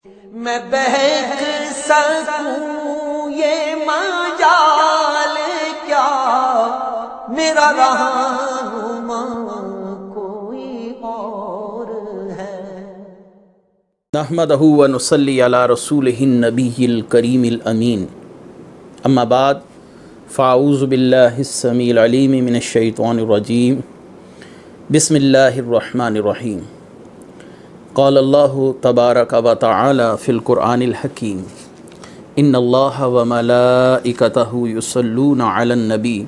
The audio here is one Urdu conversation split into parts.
میں بہک سکوں یہ مجال کیا، میرا رہنما کوئی اور ہے۔ نحمدہ و نصلی علی رسولہ النبی الکریم الامین، اما بعد فاعوذ باللہ السمیع العلیم من الشیطان الرجیم، بسم اللہ الرحمن الرحیم۔ قال اللہ تبارک و تعالی فی القرآن الحکیم، ان اللہ و ملائکتہ یصلون علی النبی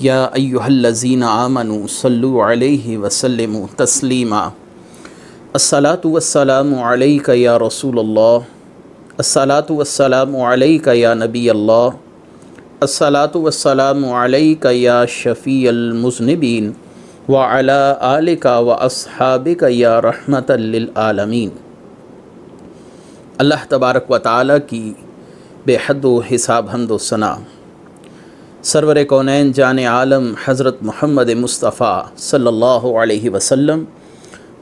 یا ایہا الذین آمنوا صلوا علیہ وسلموا تسلیما۔ الصلاۃ والسلام علیک یا رسول اللہ، الصلاۃ والسلام علیک یا نبی اللہ، الصلاۃ والسلام علیک یا شفیع المذنبین وعلی آلک و اصحابک یا رحمۃ للعالمین۔ اللہ تبارک و تعالی کی بے حد و حساب حمد و ثنا سرور کونین جان عالم حضرت محمد مصطفیٰ صلی اللہ علیہ وسلم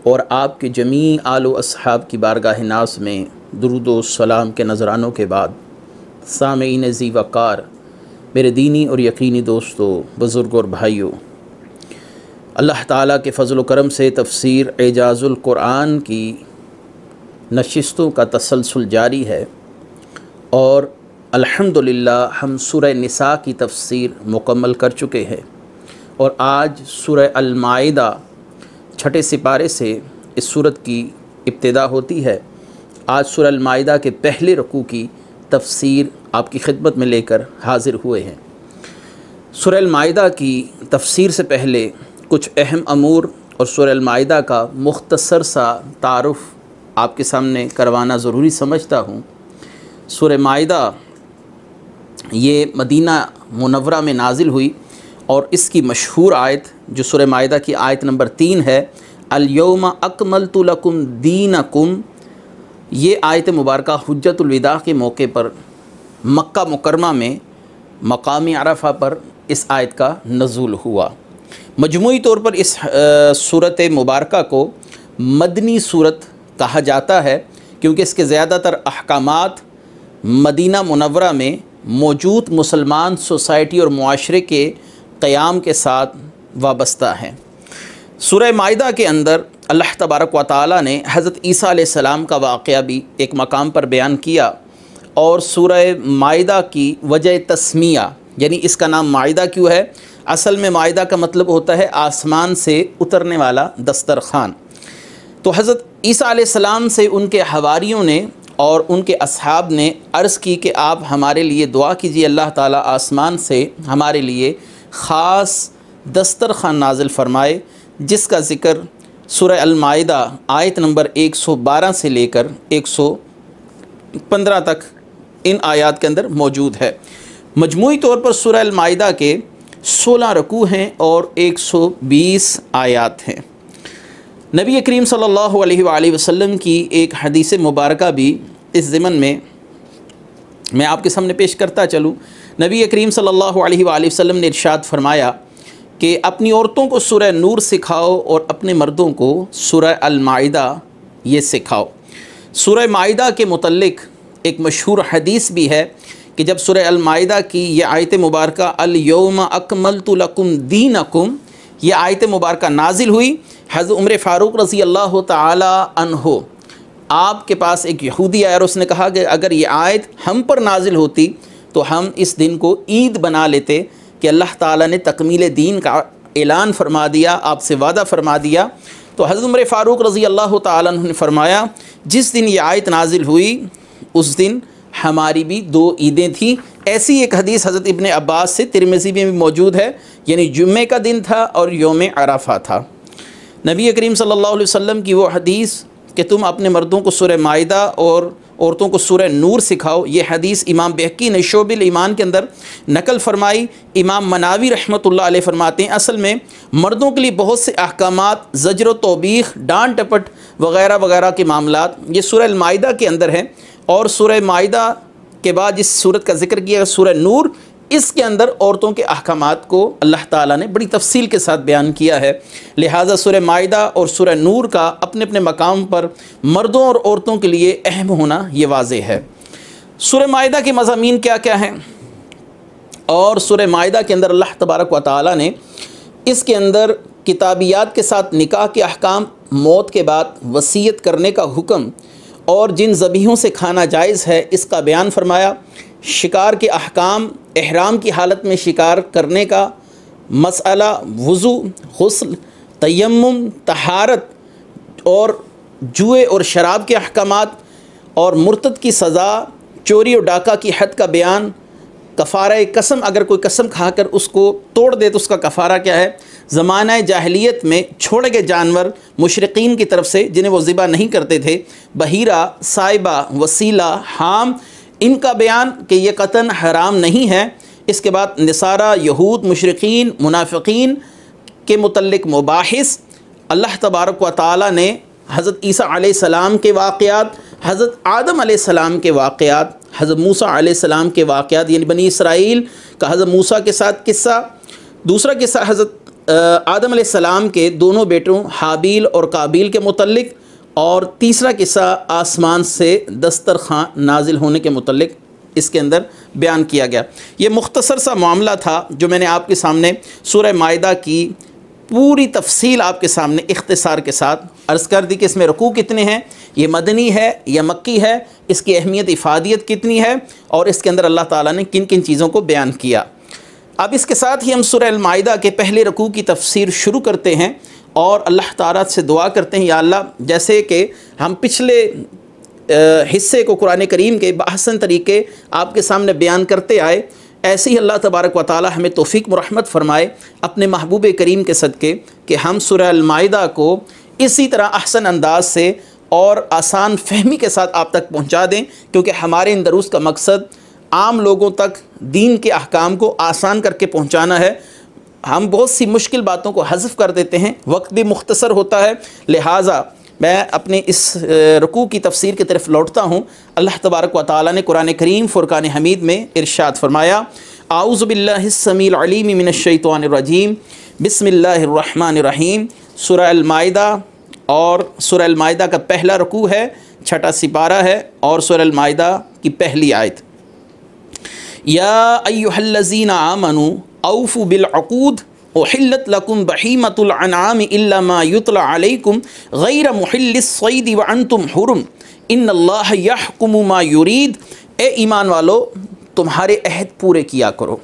اور آپ کے جمیع آل و اصحاب کی بارگاہ ناز میں درود و سلام کے نذرانوں کے بعد، سامعین ذی وقار، میرے دینی اور یقینی دوستو، بزرگ اور بھائیوں، اللہ تعالیٰ کے فضل و کرم سے تفسیر اعجاز القرآن کی نشستوں کا تسلسل جاری ہے، اور الحمدللہ ہم سورہ نساء کی تفسیر مکمل کر چکے ہیں، اور آج سورہ المائدہ چھٹے سپارے سے اس سورت کی ابتدا ہوتی ہے۔ آج سورہ المائدہ کے پہلے رکوع کی تفسیر آپ کی خدمت میں لے کر حاضر ہوئے ہیں۔ سورہ المائدہ کی تفسیر سے پہلے کچھ اہم امور اور سورہ المائدہ کا مختصر سا تعارف آپ کے سامنے کروانا ضروری سمجھتا ہوں۔ سورہ مائدہ یہ مدینہ منورہ میں نازل ہوئی، اور اس کی مشہور آیت جو سورہ مائدہ کی آیت نمبر 3 ہے، الیوم اکملت لکم دینکم، یہ آیت مبارکہ حجۃ الوداع کے موقع پر مکہ مکرمہ میں مقام عرفہ پر اس آیت کا نزول ہوا۔ مجموعی طور پر اس صورت مبارکہ کو مدنی صورت کہا جاتا ہے، کیونکہ اس کے زیادہ تر احکامات مدینہ منورہ میں موجود مسلمان سوسائٹی اور معاشرے کے قیام کے ساتھ وابستہ ہیں۔ سورہ مائدہ کے اندر اللہ تبارک و تعالی نے حضرت عیسیٰ علیہ السلام کا واقعہ بھی ایک مقام پر بیان کیا، اور سورہ مائدہ کی وجہ تسمیہ، یعنی اس کا نام مائدہ کیوں ہے؟ اصل میں مائدہ کا مطلب ہوتا ہے آسمان سے اترنے والا دسترخوان۔ تو حضرت عیسیٰ علیہ السلام سے ان کے حواریوں نے اور ان کے اصحاب نے عرض کی کہ آپ ہمارے لیے دعا کیجیے، اللہ تعالیٰ آسمان سے ہمارے لیے خاص دسترخوان نازل فرمائے، جس کا ذکر سورہ المائدہ آیت نمبر 112 سے لے کر 115 تک ان آیات کے اندر موجود ہے۔ مجموعی طور پر سورہ المائدہ کے 16 رکوع ہیں اور 120 آیات ہیں۔ نبی کریم صلی اللہ علیہ وآلہ وسلم کی ایک حدیث مبارکہ بھی اس ضمن میں آپ کے سامنے پیش کرتا چلوں۔ نبی کریم صلی اللہ علیہ وآلہ وسلم نے ارشاد فرمایا کہ اپنی عورتوں کو سورہ نور سکھاؤ اور اپنے مردوں کو سورہ المائدہ یہ سکھاؤ۔ سورہ مائدہ کے متعلق ایک مشہور حدیث بھی ہے کہ جب سورہ المائدہ کی یہ آیت مبارکہ الیوم اکملت لکم دینکم، یہ آیت مبارکہ نازل ہوئی، حضرت عمر فاروق رضی اللہ تعالی عنہ آپ کے پاس ایک یہودی آیا اور اس نے کہا کہ اگر یہ آیت ہم پر نازل ہوتی تو ہم اس دن کو عید بنا لیتے، کہ اللہ تعالیٰ نے تکمیل دین کا اعلان فرما دیا، آپ سے وعدہ فرما دیا۔ تو حضرت عمر فاروق رضی اللہ تعالیٰ عنہ نے فرمایا جس دن یہ آیت نازل ہوئی اس دن ہماری بھی 2 عیدیں تھیں۔ ایسی ایک حدیث حضرت ابن عباس سے ترمذی میں بھی موجود ہے، یعنی جمعے کا دن تھا اور یوم عرفہ تھا۔ نبی کریم صلی اللہ علیہ وسلم کی وہ حدیث کہ تم اپنے مردوں کو سورہ مائدہ اور عورتوں کو سورہ نور سکھاؤ، یہ حدیث امام بہقی نے شعب الایمان کے اندر نقل فرمائی۔ امام مناوی رحمۃ اللہ علیہ فرماتے ہیں اصل میں مردوں کے لیے بہت سے احکامات، زجر و توبیخ، ڈانٹ ٹپٹ وغیرہ وغیرہ کے معاملات یہ سورہ المائدہ کے اندر ہیں، اور سورہ مائدہ کے بعد جس سورت کا ذکر کیا سورہ نور، اس کے اندر عورتوں کے احکامات کو اللہ تعالیٰ نے بڑی تفصیل کے ساتھ بیان کیا ہے، لہٰذا سورہ مائدہ اور سورہ نور کا اپنے اپنے مقام پر مردوں اور عورتوں کے لیے اہم ہونا یہ واضح ہے۔ سورہ مائدہ کے مضامین کیا کیا ہیں؟ اور سورہ مائدہ کے اندر اللہ تبارک و تعالیٰ نے اس کے اندر کتابیات کے ساتھ نکاح کے احکام، موت کے بعد وصیت کرنے کا حکم اور جن ذبیحوں سے کھانا جائز ہے اس کا بیان فرمایا، شکار کے احکام، احرام کی حالت میں شکار کرنے کا مسئلہ، وضو، غسل، تیمم، طہارت اور جوئے اور شراب کے احکامات، اور مرتد کی سزا، چوری اور ڈاکہ کی حد کا بیان، کفارہ قسم، اگر کوئی قسم کھا کر اس کو توڑ دے تو اس کا کفارہ کیا ہے، زمانہ جاہلیت میں چھوڑے گئے جانور مشرقین کی طرف سے جنہیں وہ ذبح نہیں کرتے تھے، بحیرہ، سائبہ، وسیلہ، حام، ان کا بیان کہ یہ قطعاً حرام نہیں ہے۔ اس کے بعد نصارہ، یہود، مشرقین، منافقین کے متعلق مباحث، اللہ تبارک و تعالیٰ نے حضرت عیسیٰ علیہ السلام کے واقعات، حضرت آدم علیہ السلام کے واقعات، حضرت موسیٰ علیہ السلام کے واقعات، یعنی بنی اسرائیل کا حضرت موسیٰ کے ساتھ قصہ، دوسرا قصہ حضرت آدم علیہ السلام کے دونوں بیٹوں حابیل اور قابیل کے متعلق، اور تیسرا قصہ آسمان سے دسترخوان نازل ہونے کے متعلق اس کے اندر بیان کیا گیا۔ یہ مختصر سا معاملہ تھا جو میں نے آپ کے سامنے سورہ مائدہ کی پوری تفصیل آپ کے سامنے اختصار کے ساتھ عرض کر دی کہ اس میں رکوع کتنے ہیں، یہ مدنی ہے یا مکی ہے، اس کی اہمیت افادیت کتنی ہے، اور اس کے اندر اللہ تعالیٰ نے کن کن چیزوں کو بیان کیا۔ اب اس کے ساتھ ہی ہم سورہ المائدہ کے پہلے رکوع کی تفسیر شروع کرتے ہیں اور اللہ تعالیٰ سے دعا کرتے ہیں، یا اللہ جیسے کہ ہم پچھلے حصے کو قرآن کریم کے بحسن طریقے آپ کے سامنے بیان کرتے آئے، ایسے ہی اللہ تبارک و تعالیٰ ہمیں توفیق و رحمت فرمائے اپنے محبوب کریم کے صدقے کہ ہم سورہ المائدہ کو اسی طرح احسن انداز سے اور آسان فہمی کے ساتھ آپ تک پہنچا دیں، کیونکہ ہمارے ان دروس کا مقصد عام لوگوں تک دین کے احکام کو آسان کر کے پہنچانا ہے۔ ہم بہت سی مشکل باتوں کو حذف کر دیتے ہیں، وقت بھی مختصر ہوتا ہے، لہٰذا میں اپنے اس رکوع کی تفسیر کی طرف لوٹتا ہوں۔ اللہ تبارک و تعالیٰ نے قرآن کریم فرقان حمید میں ارشاد فرمایا، اعوذ باللہ السمیع العلیم من الشیطان الرجیم، بسم اللہ الرحمن الرحیم۔ سورہ المائدہ، اور سورہ المائدہ کا پہلا رکوع ہے، چھٹا سپارہ ہے، اور سورہ المائدہ کی پہلی آیت، یا ایھا الذین آمنوا اوفوا بالعقود احلت لکم بہیمۃ الانعام الا ما یتلی علیکم غیر محل الصید وانتم حرم ان اللہ یحکم ما یرید۔ اے ایمان والو، تمہارے عہد پورے کیا کرو،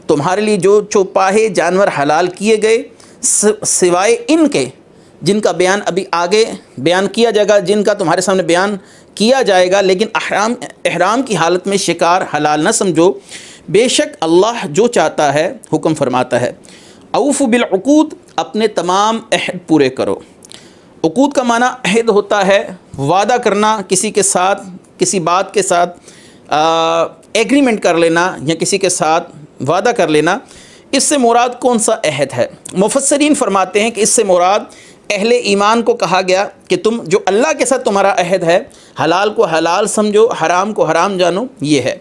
تمہارے لیے جو چوپاہے جانور حلال کیے گئے سوائے ان کے جن کا بیان ابھی آگے بیان کیا جائے گا، جن کا تمہارے سامنے بیان کیا جائے گا، لیکن احرام کی حالت میں شکار حلال نہ سمجھو، بے شک اللہ جو چاہتا ہے حکم فرماتا ہے۔ اوفوا بالعقود، اپنے تمام عہد پورے کرو۔ عقود کا معنی عہد ہوتا ہے وعدہ کرنا، کسی کے ساتھ کسی بات کے ساتھ ایگریمنٹ کر لینا یا کسی کے ساتھ وعدہ کر لینا۔ اس سے مراد کون سا عہد ہے؟ مفسرین فرماتے ہیں کہ اس سے مراد اہل ایمان کو کہا گیا کہ تم جو اللہ کے ساتھ تمہارا عہد ہے، حلال کو حلال سمجھو، حرام کو حرام جانو، یہ ہے۔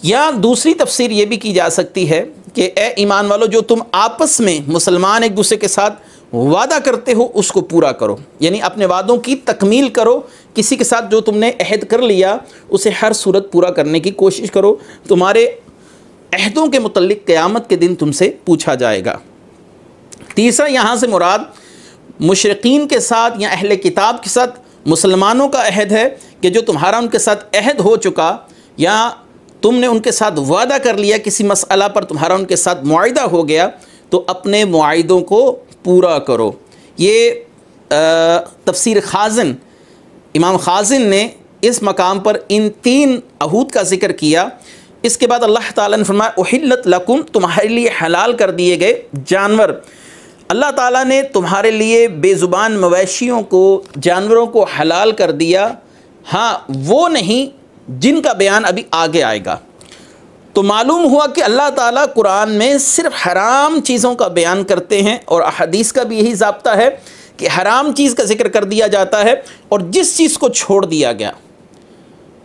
یا دوسری تفسیر یہ بھی کی جا سکتی ہے کہ اے ایمان والو، جو تم آپس میں مسلمان ایک دوسرے کے ساتھ وعدہ کرتے ہو اس کو پورا کرو، یعنی اپنے وعدوں کی تکمیل کرو، کسی کے ساتھ جو تم نے عہد کر لیا اسے ہر صورت پورا کرنے کی کوشش کرو، تمہارے عہدوں کے متعلق قیامت کے دن تم سے پوچھا جائے گا۔ تیسرا، یہاں سے مراد مشرقین کے ساتھ یا اہل کتاب کے ساتھ مسلمانوں کا عہد ہے کہ جو تمہارا ان کے ساتھ عہد ہو چکا یا تم نے ان کے ساتھ وعدہ کر لیا، کسی مسئلہ پر تمہارا ان کے ساتھ معاہدہ ہو گیا تو اپنے معاہدوں کو پورا کرو۔ یہ تفسیر خازن، امام خازن نے اس مقام پر ان تین عہود کا ذکر کیا۔ اس کے بعد اللہ تعالیٰ نے فرمایا احلت لکم، تمہارے لیے حلال کر دیے گئے جانور۔ اللہ تعالیٰ نے تمہارے لیے بے زبان مویشیوں کو، جانوروں کو حلال کر دیا، ہاں وہ نہیں جن کا بیان ابھی آگے آئے گا۔ تو معلوم ہوا کہ اللہ تعالیٰ قرآن میں صرف حرام چیزوں کا بیان کرتے ہیں، اور احادیث کا بھی یہی ضابطہ ہے کہ حرام چیز کا ذکر کر دیا جاتا ہے، اور جس چیز کو چھوڑ دیا گیا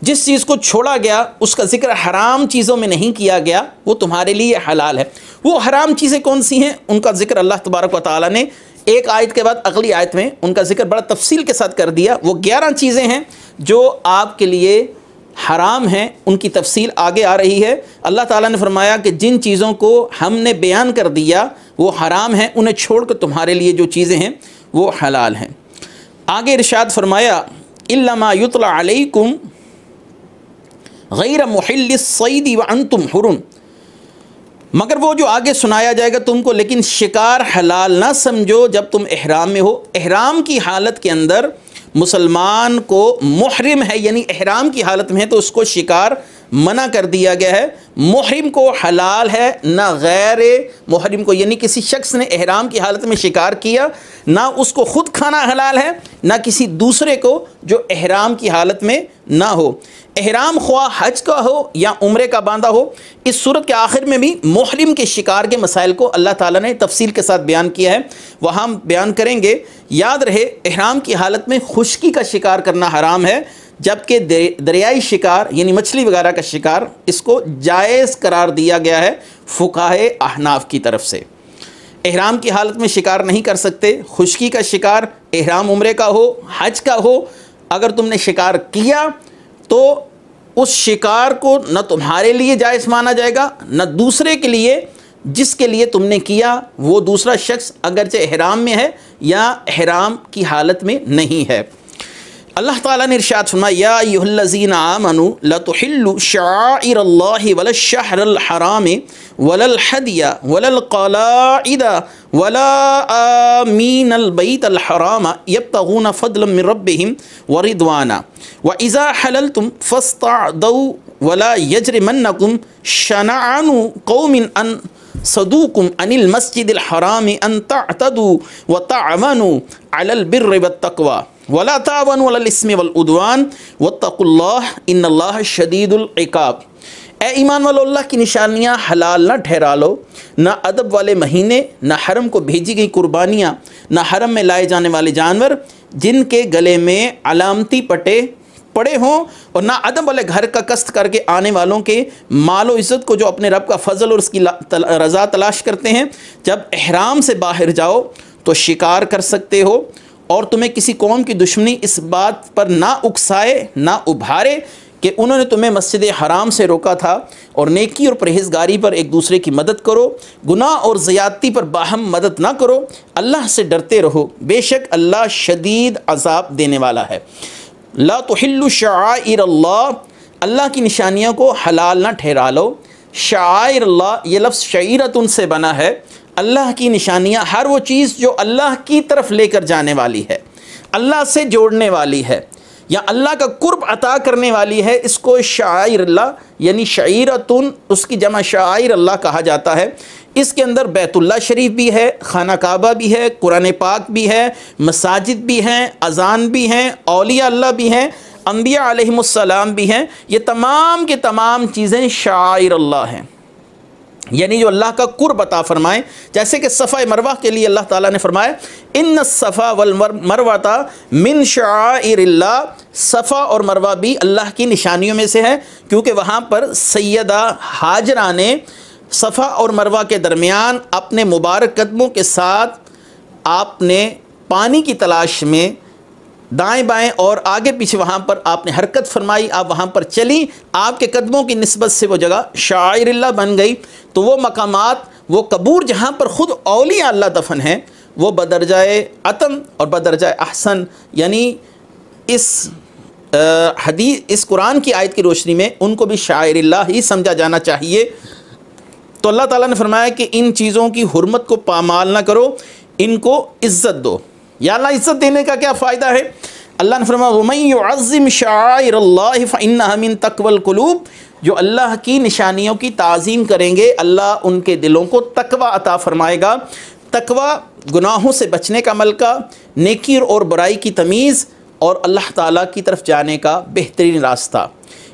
جس چیز کو چھوڑا گیا اس کا ذکر حرام چیزوں میں نہیں کیا گیا وہ تمہارے لیے حلال ہے۔ وہ حرام چیزیں کون سی ہیں ان کا ذکر اللہ تبارک و تعالیٰ نے ایک آیت کے بعد اگلی آیت میں ان کا ذکر بڑا تفصیل کے ساتھ کر دیا۔ وہ 11 چیزیں ہیں جو آپ کے لیے حرام ہیں، ان کی تفصیل آگے آ رہی ہے۔ اللہ تعالیٰ نے فرمایا کہ جن چیزوں کو ہم نے بیان کر دیا وہ حرام ہیں، انہیں چھوڑ کر تمہارے لیے جو چیزیں ہیں وہ حلال ہیں۔ آگے ارشاد فرمایا الا ما یطلع علیکم غیر محل الصید وانتم حرم، مگر وہ جو آگے سنایا جائے گا تم کو، لیکن شکار حلال نہ سمجھو جب تم احرام میں ہو۔ احرام کی حالت کے اندر مسلمان کو محرم ہے، یعنی احرام کی حالت میں ہے تو اس کو شکار منع کر دیا گیا ہے۔ محرم کو حلال ہے، نہ غیر محرم کو، یعنی کسی شخص نے احرام کی حالت میں شکار کیا نہ اس کو خود کھانا حلال ہے، نہ کسی دوسرے کو جو احرام کی حالت میں نہ ہو۔ احرام خواہ حج کا ہو یا عمرے کا باندھا ہو، اس صورت کے آخر میں بھی محرم کے شکار کے مسائل کو اللہ تعالیٰ نے تفصیل کے ساتھ بیان کیا ہے، وہ ہم بیان کریں گے۔ یاد رہے احرام کی حالت میں خشکی کا شکار کرنا حرام ہے، جبکہ دریائی شکار یعنی مچھلی وغیرہ کا شکار اس کو جائز قرار دیا گیا ہے فقہائے احناف کی طرف سے۔ احرام کی حالت میں شکار نہیں کر سکتے، خشکی کا شکار احرام عمرے کا ہو حج کا ہو، اگر تم نے شکار کیا تو اس شکار کو نہ تمہارے لیے جائز مانا جائے گا نہ دوسرے کے لیے جس کے لیے تم نے کیا وہ دوسرا شخص اگرچہ احرام میں ہے یا احرام کی حالت میں نہیں ہے۔ اللہ تعالیٰ نے ارشاد فرمایا یا ایھا الذین آمنوا لا تحلوا شعائر اللہ ولا الشہر الحرام ولا الہدی ولا القلائد ولا آمین البیت الحرام یبتغون فضلا من ربہم ورضوانا وإذا حللتم فاصطادوا ولا یجرمنکم شنآن قوم ان صدوکم عن المسجد الحرام ان تعتدوا وتعاونوا علی البر والتقوی ولا تعاونوا علی الاسم والعدوان واتقوا اللہ ان اللہ شدید العقاب۔ اے ایمان والو، اللہ کی نشانیاں حلال نہ ٹھہرا لو، نہ ادب والے مہینے، نہ حرم کو بھیجی گئی قربانیاں، نہ حرم میں لائے جانے والے جانور جن کے گلے میں علامتی پٹے پڑے ہوں، اور نہ ادب والے گھر کا قصد کر کے آنے والوں کے مال و عزت کو جو اپنے رب کا فضل اور اس کی رضا تلاش کرتے ہیں۔ جب احرام سے باہر جاؤ تو شکار کر سکتے ہو، اور تمہیں کسی قوم کی دشمنی اس بات پر نہ اکسائے نہ ابھارے کہ انہوں نے تمہیں مسجد حرام سے روکا تھا، اور نیکی اور پرہیزگاری پر ایک دوسرے کی مدد کرو، گناہ اور زیادتی پر باہم مدد نہ کرو، اللہ سے ڈرتے رہو، بے شک اللہ شدید عذاب دینے والا ہے۔ لا تحلوا شعائر اللہ، اللہ کی نشانیوں کو حلال نہ ٹھہرا لو۔ شعائر اللہ یہ لفظ شعیرتن سے بنا ہے، اللہ کی نشانیاں ہر وہ چیز جو اللہ کی طرف لے کر جانے والی ہے، اللہ سے جوڑنے والی ہے یا اللہ کا قرب عطا کرنے والی ہے، اس کو شعائر اللہ یعنی شعیرتن اس کی جمع شعائر اللہ کہا جاتا ہے۔ اس کے اندر بیت اللہ شریف بھی ہے، خانہ کعبہ بھی ہے، قرآن پاک بھی ہے، مساجد بھی ہیں، اذان بھی ہیں، اولیاء اللہ بھی ہیں، انبیاء علیہم السلام بھی ہیں، یہ تمام کے تمام چیزیں شعائر اللہ ہیں، یعنی جو اللہ کا قرب عطا فرمائیں۔ جیسے کہ صفا مروہ کے لیے اللہ تعالیٰ نے فرمایا ان الصفا والمروہ من شعائر اللہ، صفا اور مروہ بھی اللہ کی نشانیوں میں سے ہے، کیونکہ وہاں پر سیدہ ہاجرہ نے صفا اور مروہ کے درمیان اپنے مبارک قدموں کے ساتھ آپ نے پانی کی تلاش میں دائیں بائیں اور آگے پیچھے وہاں پر آپ نے حرکت فرمائی، آپ وہاں پر چلی، آپ کے قدموں کی نسبت سے وہ جگہ شاعر اللہ بن گئی۔ تو وہ مقامات، وہ قبور جہاں پر خود اولیاء اللہ دفن ہیں، وہ بدرجۂ عتم اور بدرجۂ احسن، یعنی اس قرآن کی آیت کی روشنی میں ان کو بھی شاعر اللہ ہی سمجھا جانا چاہیے۔ تو اللہ تعالیٰ نے فرمایا کہ ان چیزوں کی حرمت کو پامال نہ کرو، ان کو عزت دو۔ یا اللہ عزت دینے کا کیا فائدہ ہے؟ اللہ نے فرمایا وَمَن يُعَظِّمْ شَعَائِرَ اللَّهِ فَإِنَّهَا مِن تَقْوَى الْقُلُوبِ، جو اللہ کی نشانیوں کی تعظیم کریں گے اللہ ان کے دلوں کو تقوی عطا فرمائے گا۔ تقوی گناہوں سے بچنے کا ملکہ، نیکی اور برائی کی تمیز اور اللہ تعالیٰ کی طرف جانے کا بہترین راستہ۔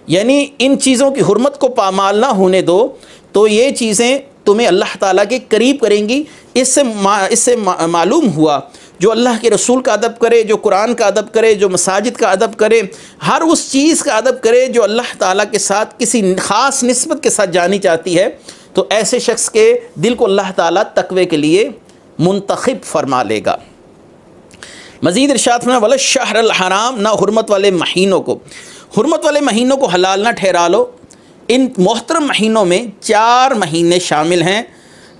یعنی ان چیزوں کی حرمت کو پامال نہ ہونے دو تو یہ چیزیں تمہیں اللہ تعالیٰ کے قریب کریں گی۔ اس سے معلوم ہوا جو اللہ کے رسول کا ادب کرے، جو قرآن کا ادب کرے، جو مساجد کا ادب کرے، ہر اس چیز کا ادب کرے جو اللہ تعالیٰ کے ساتھ کسی خاص نسبت کے ساتھ جانی چاہتی ہے، تو ایسے شخص کے دل کو اللہ تعالیٰ تقوی کے لیے منتخب فرما لے گا۔ مزید ارشاد فرمایا ولا الشہر الحرام، نہ حرمت والے مہینوں کو، حرمت والے مہینوں کو حلال نہ ٹھہرا لو۔ ان محترم مہینوں میں 4 مہینے شامل ہیں،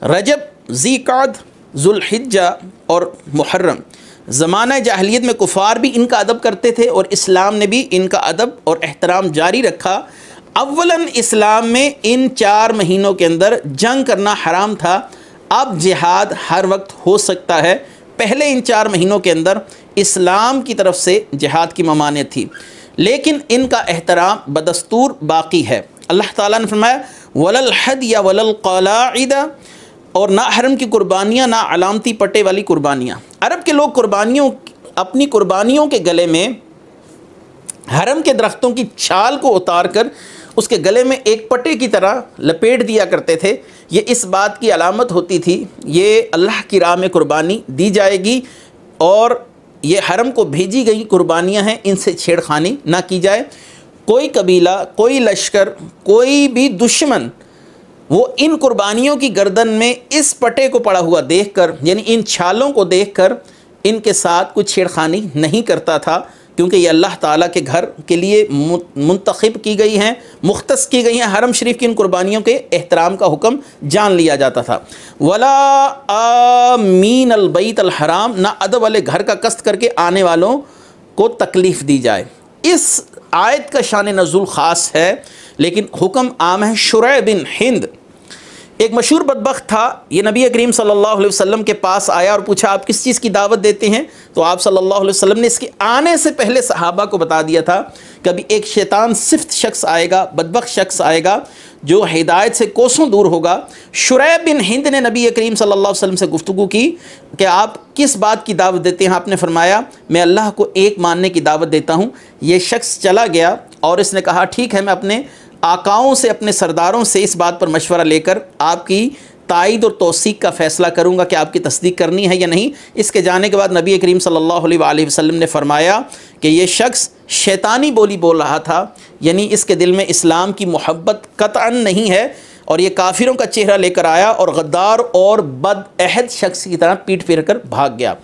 رجب، ذی قعد، ذو الحجہ اور محرم۔ زمانہ جاہلیت میں کفار بھی ان کا ادب کرتے تھے اور اسلام نے بھی ان کا ادب اور احترام جاری رکھا۔ اولاً اسلام میں ان 4 مہینوں کے اندر جنگ کرنا حرام تھا، اب جہاد ہر وقت ہو سکتا ہے۔ پہلے ان 4 مہینوں کے اندر اسلام کی طرف سے جہاد کی ممانعت تھی، لیکن ان کا احترام بدستور باقی ہے۔ اللہ تعالیٰ نے فرمایا وَلَا الْحَدْيَ وَلَا الْقَلَاعِدَ، اور نہ حرم کی قربانیاں، نہ علامتی پٹے والی قربانیاں۔ عرب کے لوگ اپنی قربانیوں کے گلے میں حرم کے درختوں کی چھال کو اتار کر اس کے گلے میں ایک پٹے کی طرح لپیٹ دیا کرتے تھے۔ یہ اس بات کی علامت ہوتی تھی یہ اللہ کی راہ میں قربانی دی جائے گی اور یہ حرم کو بھیجی گئی قربانیاں ہیں، ان سے چھیڑ خانی نہ کی جائے۔ کوئی قبیلہ، کوئی لشکر، کوئی بھی دشمن وہ ان قربانیوں کی گردن میں اس پٹے کو پڑا ہوا دیکھ کر، یعنی ان چھالوں کو دیکھ کر ان کے ساتھ کچھ چھیڑ خانی نہیں کرتا تھا، کیونکہ یہ اللہ تعالیٰ کے گھر کے لیے منتخب کی گئی ہیں، مختص کی گئی ہیں۔ حرم شریف کی ان قربانیوں کے احترام کا حکم جان لیا جاتا تھا۔ ولا آمین البیت الحرام، نہ ادب والے گھر کا قصد کر کے آنے والوں کو تکلیف دی جائے۔ اس آیت کا شان نزول خاص ہے لیکن حکم عام ہے۔ شریح بن ہند ایک مشہور بدبخت تھا، یہ نبی کریم صلی اللہ علیہ وسلم کے پاس آیا اور پوچھا آپ کس چیز کی دعوت دیتے ہیں؟ تو آپ صلی اللہ علیہ وسلم نے اس کے آنے سے پہلے صحابہ کو بتا دیا تھا کہ ابھی ایک شیطان صفت شخص آئے گا، بدبخت شخص آئے گا جو ہدایت سے کوسوں دور ہوگا۔ شریح بن ہند نے نبی کریم صلی اللہ علیہ وسلم سے گفتگو کی کہ آپ کس بات کی دعوت دیتے ہیں؟ آپ نے فرمایا میں اللہ کو ایک ماننے کی دعوت دیتا ہوں۔ یہ شخص چلا گیا اور اس نے کہا ٹھیک ہے، میں اپنے آقاؤں سے، اپنے سرداروں سے اس بات پر مشورہ لے کر آپ کی تائید اور توثیق کا فیصلہ کروں گا کہ آپ کی تصدیق کرنی ہے یا نہیں۔ اس کے جانے کے بعد نبی کریم صلی اللہ علیہ وآلہ وسلم نے فرمایا کہ یہ شخص شیطانی بولی بول رہا تھا، یعنی اس کے دل میں اسلام کی محبت قطعاً نہیں ہے اور یہ کافروں کا چہرہ لے کر آیا اور غدار اور بد عہد شخص کی طرح پیٹ پھیر کر بھاگ گیا۔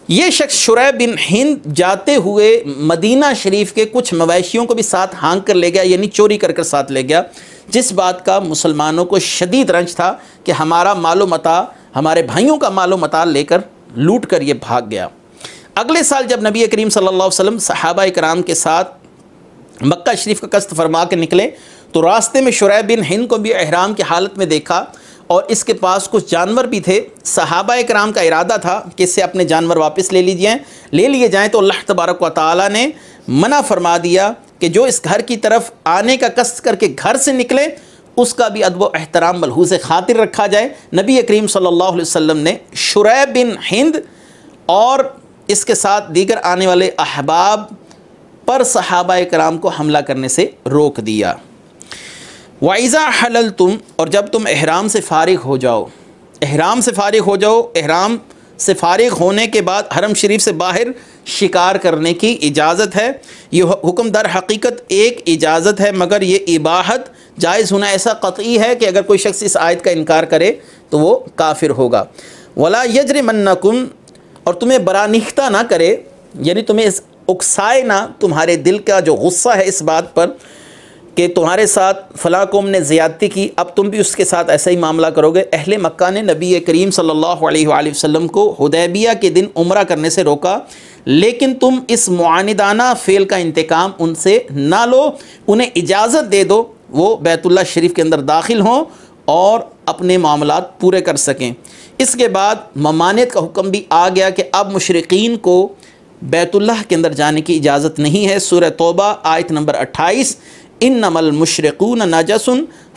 یہ شخص شریح بن ہند جاتے ہوئے مدینہ شریف کے کچھ مویشیوں کو بھی ساتھ ہانک کر لے گیا، یعنی چوری کر کر ساتھ لے گیا، جس بات کا مسلمانوں کو شدید رنج تھا کہ ہمارا مال و متاع، ہمارے بھائیوں کا مال و متاع لے کر لوٹ کر یہ بھاگ گیا۔ اگلے سال جب نبی کریم صلی اللہ علیہ وسلم صحابہ کرام کے ساتھ مکہ شریف کا قصد فرما کے نکلے تو راستے میں شریح بن ہند کو بھی احرام کی حالت میں دیکھا اور اس کے پاس کچھ جانور بھی تھے۔ صحابہ کرام کا ارادہ تھا کہ اس سے اپنے جانور واپس لے لیے جائیں، تو اللہ تبارک و تعالیٰ نے منع فرما دیا کہ جو اس گھر کی طرف آنے کا قصد کر کے گھر سے نکلے اس کا بھی ادب و احترام ملحوظ خاطر رکھا جائے۔ نبی کریم صلی اللہ علیہ وسلم نے شریح بن ہند اور اس کے ساتھ دیگر آنے والے احباب پر صحابہ کرام کو حملہ کرنے سے روک دیا۔ وَإِذَا حَلَلْتُمْ، اور جب تم احرام سے فارغ ہو جاؤ، احرام سے فارغ ہونے کے بعد حرم شریف سے باہر شکار کرنے کی اجازت ہے۔ یہ حکم در حقیقت ایک اجازت ہے، مگر یہ اباحت جائز ہونا ایسا قطعی ہے کہ اگر کوئی شخص اس آیت کا انکار کرے تو وہ کافر ہوگا۔ وَلَا يَجْرِمَنَّكُمْ، اور تمہیں برانیختہ نہ کرے، یعنی تمہیں اکسائے نہ، تمہارے دل کا جو غصہ ہے اس بات پر کہ تمہارے ساتھ فلاں قوم نے زیادتی کی، اب تم بھی اس کے ساتھ ایسا ہی معاملہ کرو گے۔ اہل مکہ نے نبی کریم صلی اللہ علیہ وآلہ وسلم کو حدیبیہ کے دن عمرہ کرنے سے روکا، لیکن تم اس معاندانہ فعل کا انتقام ان سے نہ لو، انہیں اجازت دے دو وہ بیت اللہ شریف کے اندر داخل ہوں اور اپنے معاملات پورے کر سکیں۔ اس کے بعد ممانعت کا حکم بھی آ گیا کہ اب مشرقین کو بیت اللہ کے اندر جانے کی اجازت نہیں ہے۔ سورہ توبہ آیت نمبر 28، انما المشرقون نجس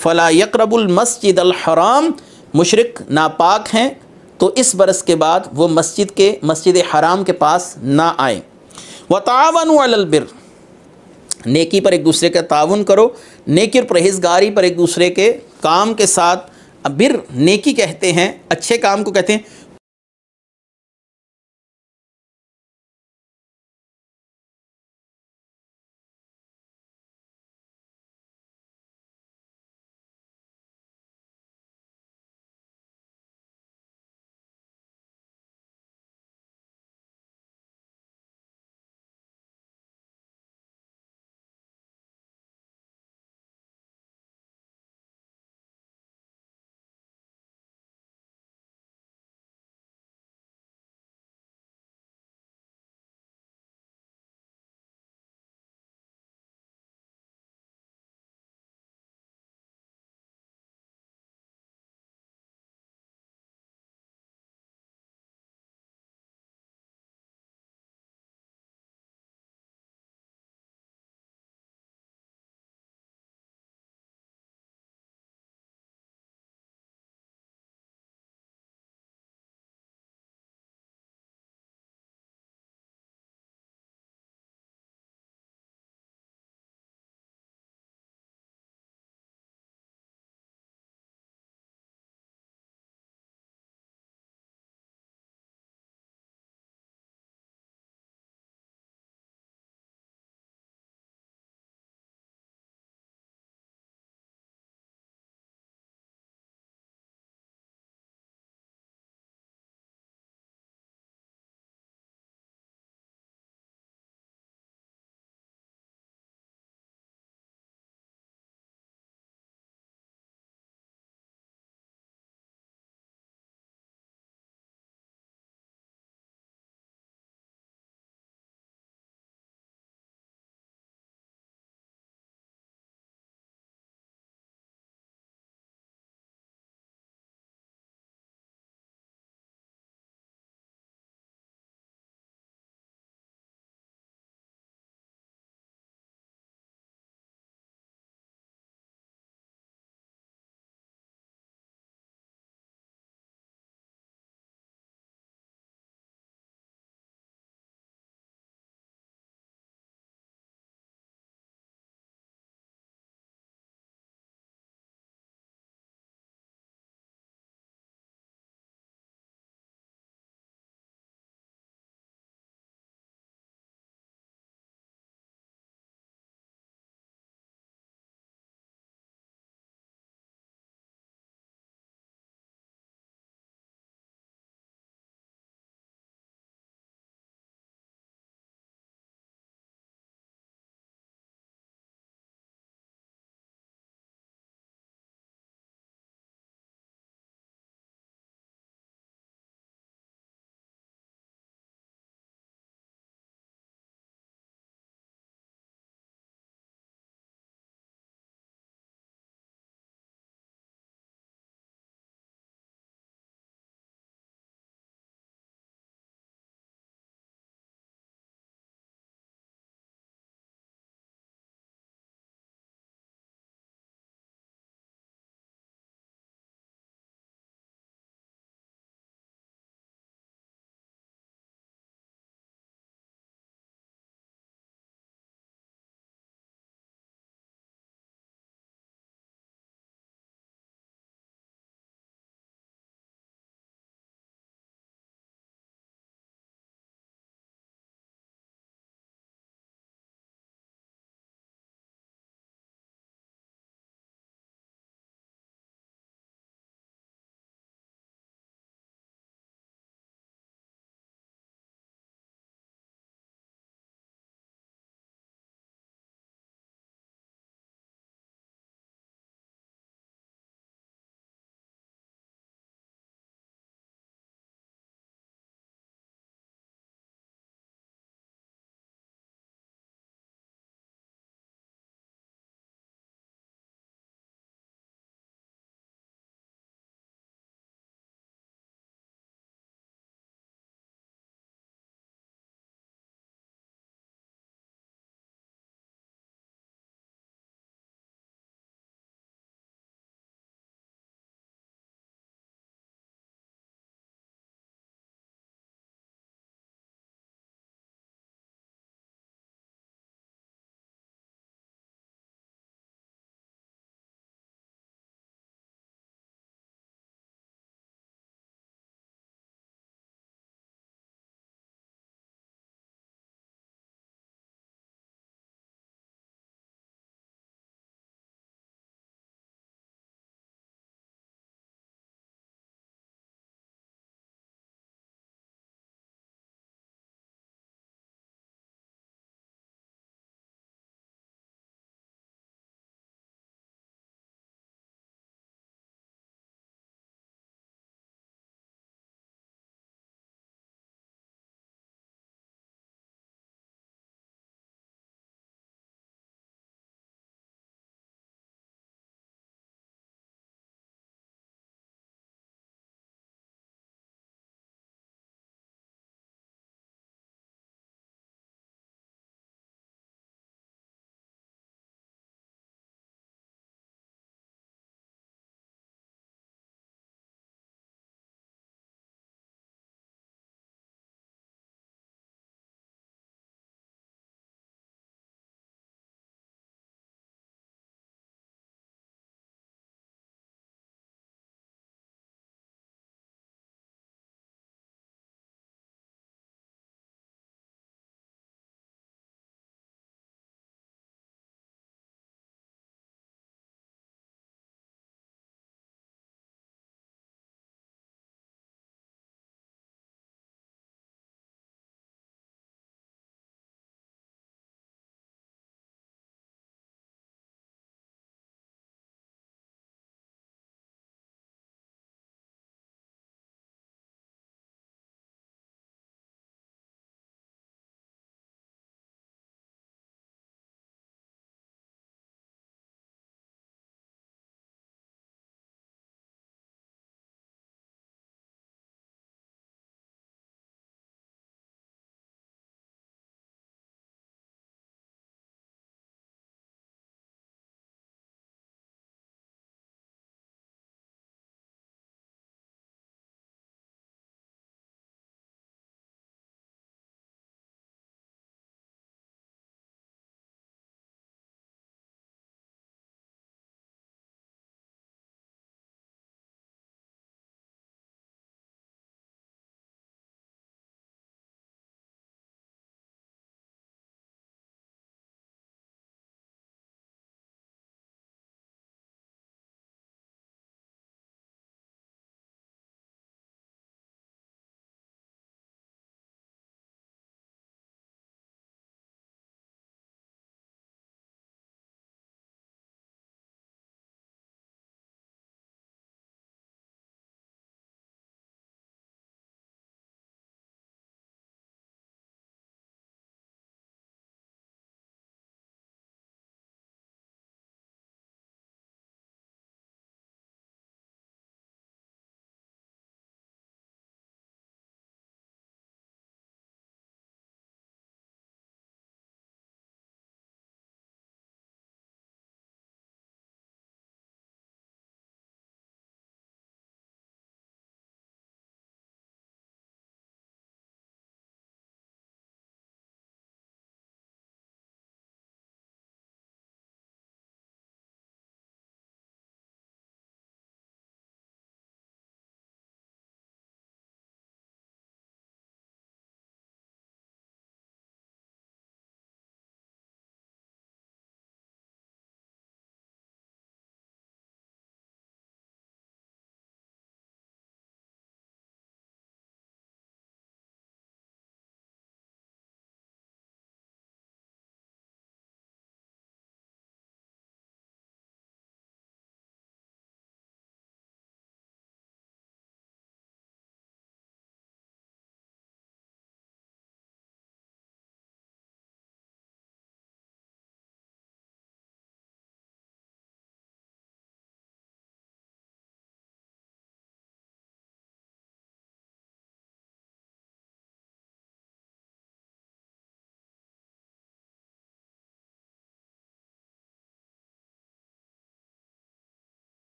فلا يقربوا المسجد الحرام، مشرق ناپاک ہیں تو اس برس کے بعد وہ مسجد حرام کے پاس نہ آئیں۔ وتعاونوا علی البر، نیکی پر ایک دوسرے کا تعاون کرو، نیکی اور پرہیزگاری پر ایک دوسرے کے کام کے ساتھ، بر نیکی کہتے ہیں، اچھے کام کو کہتے ہیں۔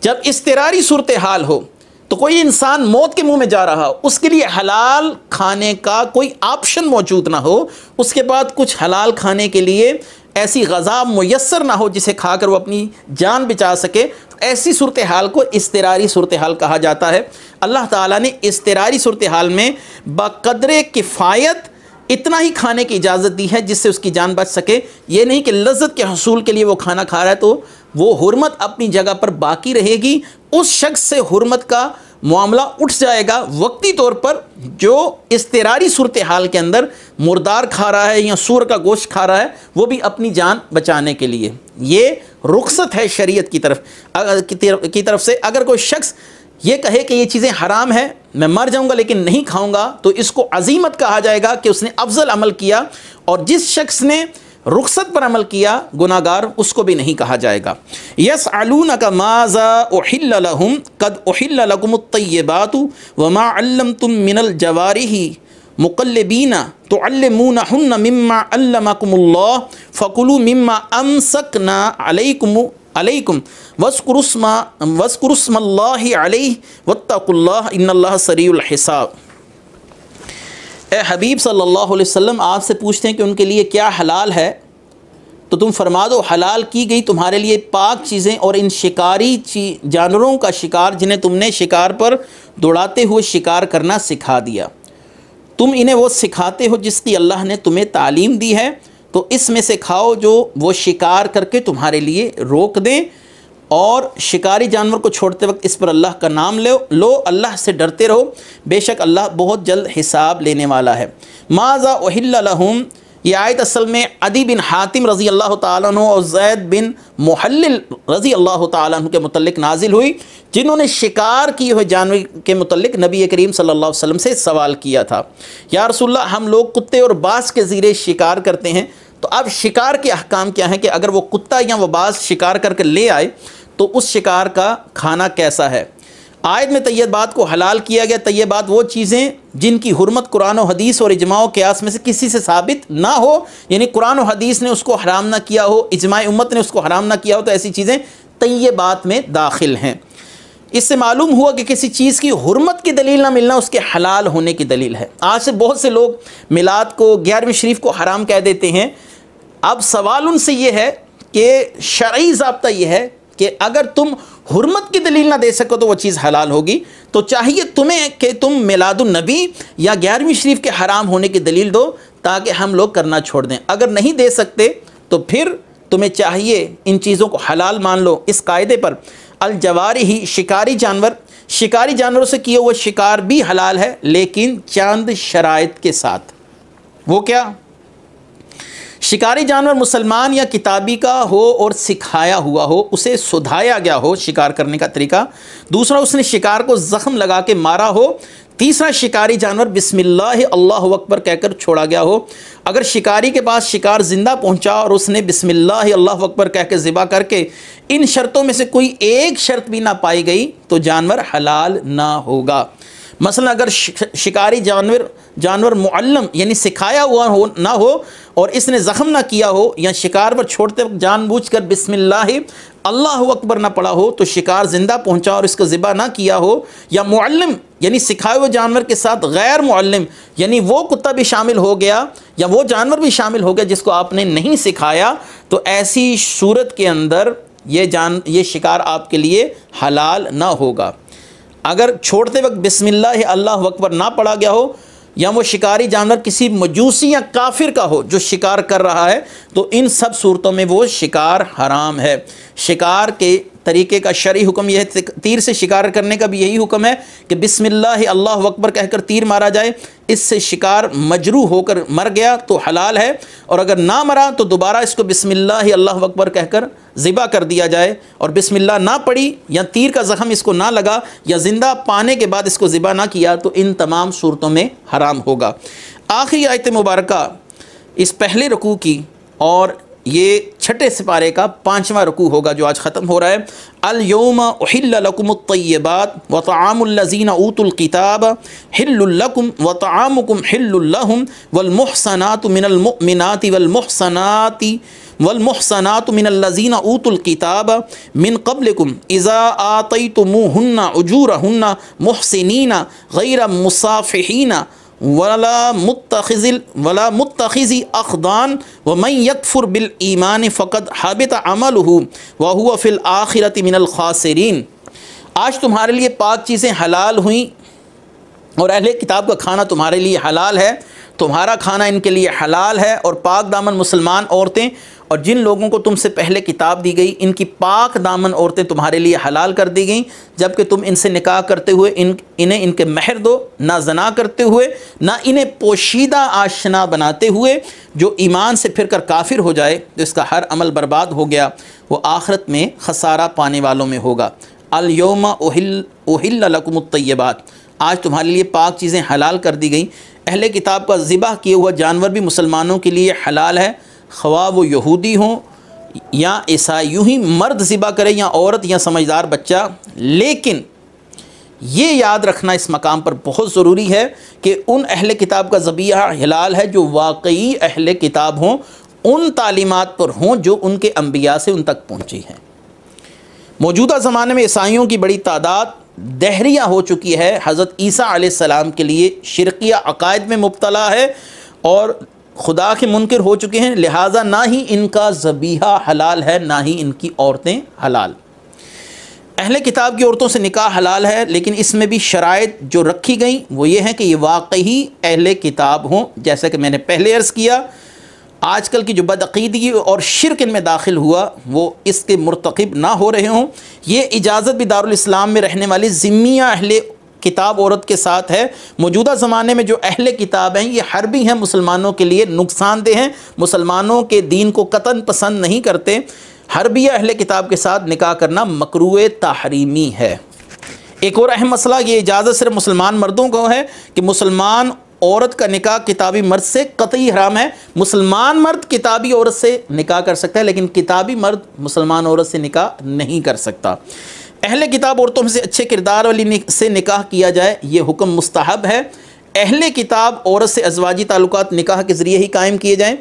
جب اضطراری صورتحال ہو تو کوئی انسان موت کے منہ میں جا رہا ہو، اس کے لیے حلال کھانے کا کوئی آپشن موجود نہ ہو، اس کے بعد کچھ حلال کھانے کے لیے ایسی غذا میسر نہ ہو جسے کھا کر وہ اپنی جان بچا سکے، تو ایسی صورتحال کو اضطراری صورتحال کہا جاتا ہے۔ اللہ تعالیٰ نے اضطراری صورتحال میں بقدر کفایت اتنا ہی کھانے کی اجازت دی ہے جس سے اس کی جان بچ سکے، یہ نہیں کہ لذت کے حصول کے لیے وہ کھانا کھا رہا ہے تو وہ حرمت اپنی جگہ پر باقی رہے گی، اس شخص سے حرمت کا معاملہ اٹھ جائے گا وقتی طور پر جو اضطراری صورتحال کے اندر مردار کھا رہا ہے یا سور کا گوشت کھا رہا ہے، وہ بھی اپنی جان بچانے کے لیے۔ یہ رخصت ہے شریعت کی طرف سے۔ اگر کوئی شخص یہ کہے کہ یہ چیزیں حرام ہیں، میں مر جاؤں گا لیکن نہیں کھاؤں گا، تو اس کو عزیمت کہا جائے گا کہ اس نے افضل عمل کیا، اور جس شخص نے رخصت پر عمل کیا گناہگار، اس کو بھی نہیں کہا جائے گا۔ یسألونک ماذا احل لهم قد احل لكم الطیبات وما علمتم من الجوارح مقلبین تعلمونہن مما علمکم اللہ فکلوا مما امسکنا علیکم واذکروا اسم اللہ علیہ واتقوا اللہ ان اللہ سریع الحساب۔ اے حبیب صلی اللہ علیہ وسلم، آپ سے پوچھتے ہیں کہ ان کے لیے کیا حلال ہے، تو تم فرما دو حلال کی گئی تمہارے لیے پاک چیزیں اور ان شکاری جانوروں کا شکار جنہیں تم نے شکار پر دوڑاتے ہوئے شکار کرنا سکھا دیا، تم انہیں وہ سکھاتے ہو جس کی اللہ نے تمہیں تعلیم دی ہے، تو اس میں سے کھاؤ جو وہ شکار کر کے تمہارے لیے روک دیں، اور شکاری جانور کو چھوڑتے وقت اس پر اللہ کا نام لو، اللہ سے ڈرتے رہو، بے شک اللہ بہت جلد حساب لینے والا ہے۔ ماذا احل لہم، یہ آیت اصل میں عدی بن حاتم رضی اللہ تعالیٰ عنہ اور زید بن محلل رضی اللہ تعالیٰ عنہ کے متعلق نازل ہوئی، جنہوں نے شکار کیے ہوئے جانور کے متعلق نبی کریم صلی اللہ علیہ وسلم سے سوال کیا تھا، یا رسول اللہ ہم لوگ کتے اور باز کے ذریعے شکار کرتے ہیں، تو اب شکار کے احکام کیا ہیں کہ اگر وہ کتا یا وہ باز شکار کر کے لے آئے تو اس شکار کا کھانا کیسا ہے۔ آیت میں طیبات کو حلال کیا گیا۔ طیبات وہ چیزیں جن کی حرمت قرآن و حدیث اور اجماع و قیاس میں سے کسی سے ثابت نہ ہو، یعنی قرآن و حدیث نے اس کو حرام نہ کیا ہو، اجماع امت نے اس کو حرام نہ کیا ہو، تو ایسی چیزیں طیبات میں داخل ہیں۔ اس سے معلوم ہوا کہ کسی چیز کی حرمت کی دلیل نہ ملنا اس کے حلال ہونے کی دلیل ہے۔ آج سے بہت سے لوگ میلاد کو، 11ویں شریف کو حرام کہہ دیتے ہیں۔ اب سوال ان سے یہ ہے کہ شرعی ضابطہ یہ ہے کہ اگر تم حرمت کی دلیل نہ دے سکو تو وہ چیز حلال ہوگی، تو چاہیے تمہیں کہ تم میلاد النبی یا 11ویں شریف کے حرام ہونے کی دلیل دو تاکہ ہم لوگ کرنا چھوڑ دیں۔ اگر نہیں دے سکتے تو پھر تمہیں چاہیے ان چیزوں کو حلال مان لو۔ اس قاعدے پر الجوارح، شکاری جانوروں سے کیے ہوئے شکار بھی حلال ہے، لیکن چند شرائط کے ساتھ۔ وہ کیا؟ شکاری جانور مسلمان یا کتابی کا ہو اور سکھایا ہوا ہو، اسے سدھایا گیا ہو شکار کرنے کا طریقہ۔ دوسرا، اس نے شکار کو زخم لگا کے مارا ہو۔ تیسرا، شکاری جانور بسم اللہ اللہ اکبر کہہ کر چھوڑا گیا ہو۔ اگر شکاری کے پاس شکار زندہ پہنچا اور اس نے بسم اللہ اللہ اکبر کہہ کے ذبح کر کے ان شرطوں میں سے کوئی ایک شرط بھی نہ پائی گئی تو جانور حلال نہ ہوگا۔ مثلا اگر شکاری جانور معلم یعنی سکھایا ہوا نہ ہو اور اس نے زخم نہ کیا ہو، یا شکار پر چھوڑتے وقت جان بوجھ کر بسم اللہ اللہ اکبر نہ پڑا ہو تو شکار زندہ پہنچا اور اس کو ذبح نہ کیا ہو، یا معلم یعنی سکھائے ہوئے جانور کے ساتھ غیر معلم یعنی وہ کتا بھی شامل ہو گیا یا وہ جانور بھی شامل ہو گیا جس کو آپ نے نہیں سکھایا، تو ایسی صورت کے اندر یہ شکار آپ کے لیے حلال نہ ہوگا۔ اگر چھوڑتے وقت بسم اللہ اللہ اکبر نہ پڑھا گیا ہو، یا وہ شکاری جانور کسی مجوسی یا کافر کا ہو جو شکار کر رہا ہے، تو ان سب صورتوں میں وہ شکار حرام ہے۔ شکار کے طریقے کا شرعی حکم یہ ہے، تیر سے شکار کرنے کا بھی یہی حکم ہے کہ بسم اللہ اللہ اکبر کہہ کر تیر مارا جائے۔ اس سے شکار مجروح ہو کر مر گیا تو حلال ہے، اور اگر نہ مرا تو دوبارہ اس کو بسم اللہ اللہ اکبر کہہ کر ذبح کر دیا جائے، اور بسم اللہ نہ پڑی یا تیر کا زخم اس کو نہ لگا یا زندہ پانے کے بعد اس کو ذبح نہ کیا تو ان تمام صورتوں میں حرام ہوگا۔ آخری آیت مبارکہ اس پہلے رکوع کی، اور یہ چھٹے سپارے کا 5واں رکوع ہوگا جو آج ختم ہو رہا ہے۔ الیوم احل لکم الطیبات وطعام الذین اوتوا الکتاب حل لکم وطعامکم حل لہم والمحصنات من المؤمنات والمحصنات والمحصنات من الذین اوتوا الکتاب من قبلکم اذا آتیتموہن اجورہن محسنین غیر مصافحین ولا متخذ اخدان ومن یکفر بالایمان فقد حبط عملہ وہو فی الآخرۃ من الخاسرین۔ آج تمہارے لیے پاک چیزیں حلال ہوئیں اور اہل کتاب کا کھانا تمہارے لیے حلال ہے، تمہارا کھانا ان کے لیے حلال ہے، اور پاک دامن مسلمان عورتیں اور جن لوگوں کو تم سے پہلے کتاب دی گئی ان کی پاک دامن عورتیں تمہارے لیے حلال کر دی گئیں، جبکہ تم ان سے نکاح کرتے ہوئے انہیں ان کے مہر دو، نہ زنا کرتے ہوئے، نہ انہیں پوشیدہ آشنا بناتے ہوئے۔ جو ایمان سے پھر کر کافر ہو جائے تو اس کا ہر عمل برباد ہو گیا، وہ آخرت میں خسارہ پانے والوں میں ہوگا۔ الیوم احل لکم الطیبات، آج تمہارے لیے پاک چیزیں حلال کر دی گئیں۔ اہل کتاب کا ذبح کیا ہوا جانور بھی مسلمانوں کے لیے حلال ہے، خواہ وہ یہودی ہوں یا عیسائی، یوں ہی مرد ذبح کرے یا عورت یا سمجھدار بچہ۔ لیکن یہ یاد رکھنا اس مقام پر بہت ضروری ہے کہ ان اہل کتاب کا ذبیحہ حلال ہے جو واقعی اہل کتاب ہوں، ان تعلیمات پر ہوں جو ان کے انبیاء سے ان تک پہنچی ہیں۔ موجودہ زمانے میں عیسائیوں کی بڑی تعداد دہریہ ہو چکی ہے، حضرت عیسیٰ علیہ السلام کے لیے شرکیہ عقائد میں مبتلا ہے اور خدا کے منکر ہو چکے ہیں، لہٰذا نہ ہی ان کا ذبیحہ حلال ہے نہ ہی ان کی عورتیں حلال۔ اہل کتاب کی عورتوں سے نکاح حلال ہے، لیکن اس میں بھی شرائط جو رکھی گئیں وہ یہ ہے کہ یہ واقعی اہل کتاب ہوں، جیسا کہ میں نے پہلے عرض کیا۔ آج کل کی جو بدعقیدگی اور شرک ان میں داخل ہوا وہ اس کے مرتکب نہ ہو رہے ہوں۔ یہ اجازت بھی دارالاسلام میں رہنے والی ذمیہ اہل کتاب عورت کے ساتھ ہے۔ موجودہ زمانے میں جو اہل کتاب ہیں یہ حربی ہیں، مسلمانوں کے لیے نقصان دہ ہیں، مسلمانوں کے دین کو قطعاً پسند نہیں کرتے۔ حربی اہل کتاب کے ساتھ نکاح کرنا مکروہ تحریمی ہے۔ ایک اور اہم مسئلہ، یہ اجازت صرف مسلمان مردوں کو ہے کہ مسلمان عورت کا نکاح کتابی مرد سے قطعی حرام ہے۔ مسلمان مرد کتابی عورت سے نکاح کر سکتا ہے، لیکن کتابی مرد مسلمان عورت سے نکاح نہیں کر سکتا۔ اہل کتاب عورتوں سے اچھے کردار والی سے نکاح کیا جائے، یہ حکم مستحب ہے۔ اہل کتاب عورت سے ازواجی تعلقات نکاح کے ذریعے ہی قائم کیے جائیں۔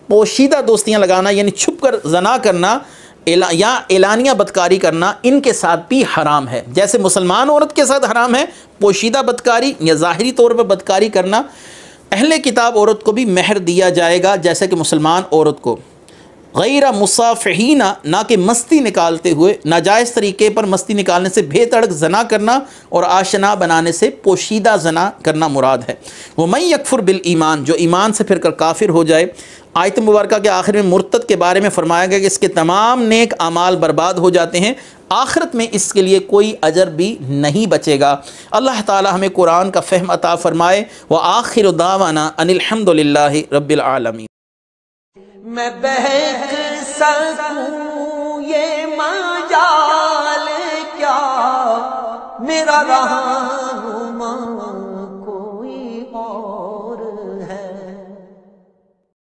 پوشیدہ دوستیاں لگانا یعنی چھپ کر زنا کرنا یا اعلانیہ بدکاری کرنا ان کے ساتھ بھی حرام ہے، جیسے مسلمان عورت کے ساتھ حرام ہے پوشیدہ بدکاری یا ظاہری طور پر بدکاری کرنا۔ اہل کتاب عورت کو بھی مہر دیا جائے گا جیسے کہ مسلمان عورت کو، غیر مصافحین، نہ کہ مستی نکالتے ہوئے۔ ناجائز طریقے پر مستی نکالنے سے بے تڑک زنا کرنا اور آشنا بنانے سے پوشیدہ زنا کرنا مراد ہے۔ وَمَن یکفر بالایمان، جو ایمان سے پھر کر کافر ہو جائے۔ آیت مبارکہ کے آخر میں مرتد کے بارے میں فرمایا گیا کہ اس کے تمام نیک اعمال برباد ہو جاتے ہیں، آخرت میں اس کے لیے کوئی اجر بھی نہیں بچے گا۔ اللہ تعالی ہمیں قرآن کا فہم عطا فرمائے۔ وآخر دعوانا ان الحمد للہ رب العالمین۔ میں بہک سکوں یہ مجال کیا میرا رہنما